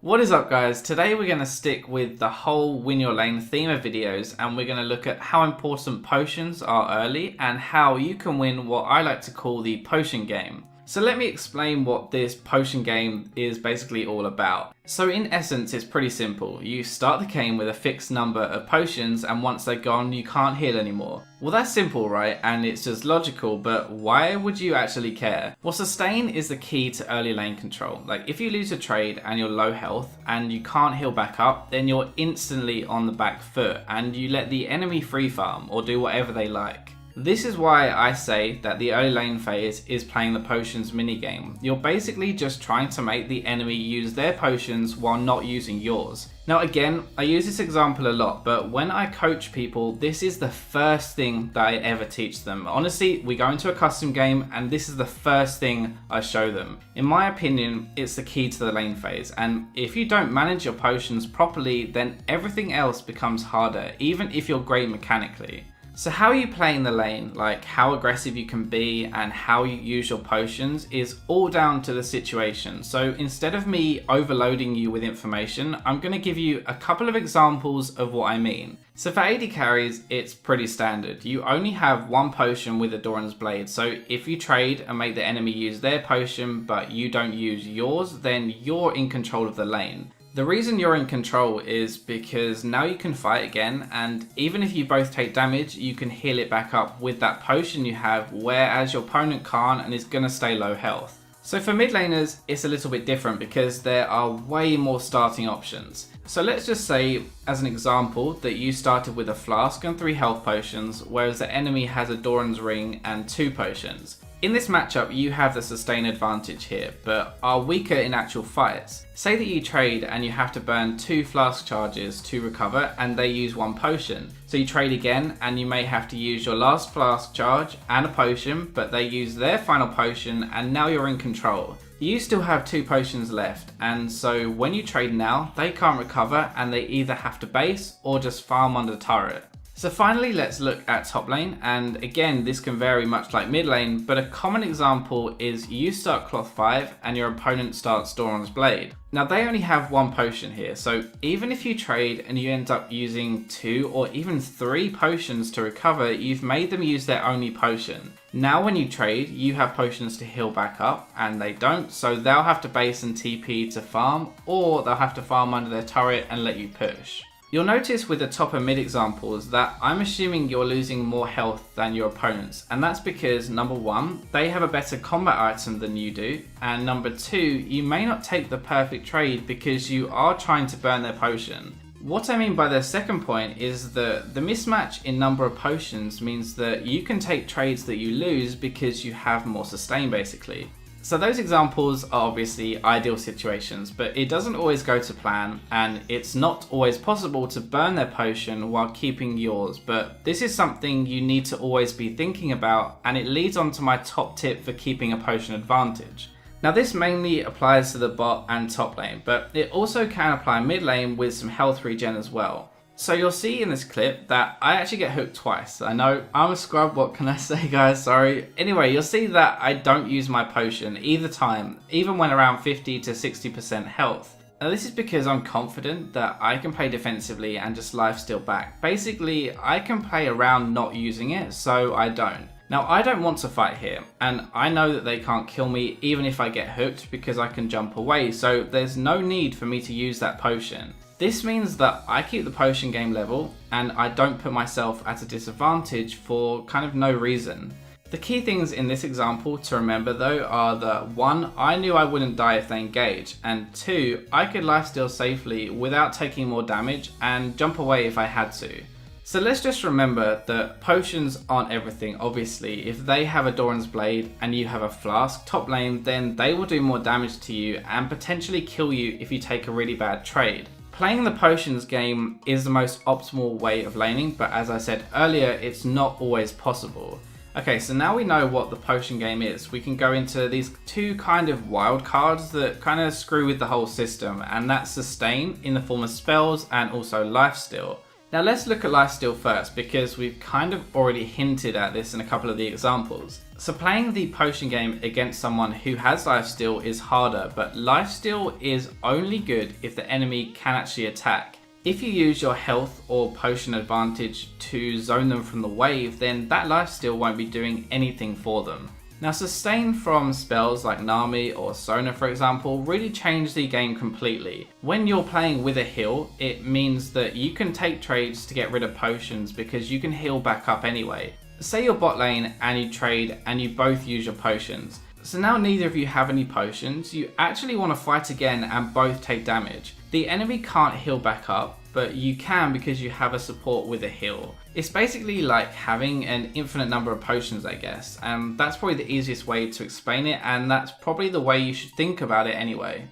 What is up, guys? Today we're going to stick with the whole win your lane theme of videos, and we're going to look at how important potions are early and how you can win what I like to call the potion game. So let me explain what this potion game is basically all about. So in essence, it's pretty simple. You start the game with a fixed number of potions, and once they're gone, you can't heal anymore. Well, that's simple, right? And it's just logical, but why would you actually care? Well, sustain is the key to early lane control. Like, if you lose a trade and you're low health and you can't heal back up, then you're instantly on the back foot and you let the enemy free farm or do whatever they like. This is why I say that the early lane phase is playing the potions minigame. You're basically just trying to make the enemy use their potions while not using yours. Now again, I use this example a lot, but when I coach people, this is the first thing that I ever teach them. Honestly, we go into a custom game and this is the first thing I show them. In my opinion, it's the key to the lane phase, and if you don't manage your potions properly, then everything else becomes harder, even if you're great mechanically. So how you play in the lane, like how aggressive you can be and how you use your potions, is all down to the situation. So instead of me overloading you with information, I'm going to give you a couple of examples of what I mean. So for AD carries, it's pretty standard. You only have one potion with a Doran's Blade. So if you trade and make the enemy use their potion, but you don't use yours, then you're in control of the lane. The reason you're in control is because now you can fight again, and even if you both take damage, you can heal it back up with that potion you have, whereas your opponent can't and is going to stay low health. So for mid laners, it's a little bit different because there are way more starting options. So let's just say, as an example, that you started with a flask and 3 health potions, whereas the enemy has a Doran's Ring and 2 potions. In this matchup, you have the sustain advantage here, but are weaker in actual fights. Say that you trade and you have to burn 2 flask charges to recover and they use 1 potion. So you trade again and you may have to use your last flask charge and a potion, but they use their final potion and now you're in control. You still have 2 potions left, and so when you trade now, they can't recover and they either have to base or just farm under the turret. So finally, let's look at top lane, and again, this can vary much like mid lane, but a common example is you start cloth 5 and your opponent starts Doran's Blade. Now they only have 1 potion here, so even if you trade and you end up using 2 or even 3 potions to recover, you've made them use their only potion. Now when you trade, you have potions to heal back up, and they don't, so they'll have to base and TP to farm, or they'll have to farm under their turret and let you push. You'll notice with the top and mid examples that I'm assuming you're losing more health than your opponents, and that's because number 1, they have a better combat item than you do, and number 2, you may not take the perfect trade because you are trying to burn their potion. What I mean by the second point is that the mismatch in number of potions means that you can take trades that you lose because you have more sustain basically. So those examples are obviously ideal situations, but it doesn't always go to plan, and it's not always possible to burn their potion while keeping yours, but this is something you need to always be thinking about, and it leads on to my top tip for keeping a potion advantage. Now this mainly applies to the bot and top lane, but it also can apply mid lane with some health regen as well. So you'll see in this clip that I actually get hooked twice. I know, I'm a scrub, what can I say guys, sorry. Anyway, you'll see that I don't use my potion either time, even when around 50 to 60% health. Now this is because I'm confident that I can play defensively and just lifesteal back. Basically, I can play around not using it, so I don't. Now I don't want to fight here, and I know that they can't kill me even if I get hooked because I can jump away, so there's no need for me to use that potion. This means that I keep the potion game level and I don't put myself at a disadvantage for kind of no reason. The key things in this example to remember though are that 1, I knew I wouldn't die if they engage, and 2, I could lifesteal safely without taking more damage and jump away if I had to. So let's just remember that potions aren't everything. Obviously, if they have a Doran's Blade and you have a flask top lane, then they will do more damage to you and potentially kill you if you take a really bad trade. Playing the potions game is the most optimal way of laning, but as I said earlier, it's not always possible. Okay, so now we know what the potion game is, we can go into these 2 kind of wild cards that kind of screw with the whole system, and that's sustain in the form of spells and also lifesteal. Now let's look at lifesteal first, because we've kind of already hinted at this in a couple of the examples. So playing the potion game against someone who has lifesteal is harder, but lifesteal is only good if the enemy can actually attack. If you use your health or potion advantage to zone them from the wave, then that lifesteal won't be doing anything for them. Now sustain from spells like Nami or Sona, for example, really change the game completely. When you're playing with a heal, it means that you can take trades to get rid of potions because you can heal back up anyway. Say you're bot lane and you trade and you both use your potions. So now neither of you have any potions, you actually want to fight again and both take damage. The enemy can't heal back up, but you can because you have a support with a heal. It's basically like having an infinite number of potions, I guess, and that's probably the easiest way to explain it, and that's probably the way you should think about it anyway.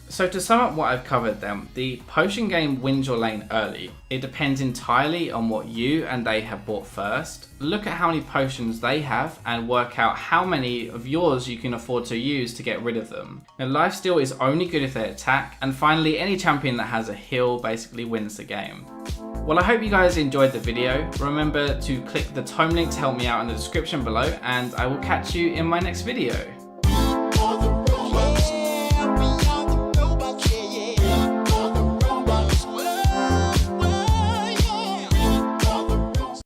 So to sum up what I've covered then, the potion game wins your lane early. It depends entirely on what you and they have bought first. Look at how many potions they have and work out how many of yours you can afford to use to get rid of them. Now lifesteal is only good if they attack, and finally any champion that has a heal basically wins the game. Well, I hope you guys enjoyed the video. Remember to click the tome link to help me out in the description below, and I will catch you in my next video.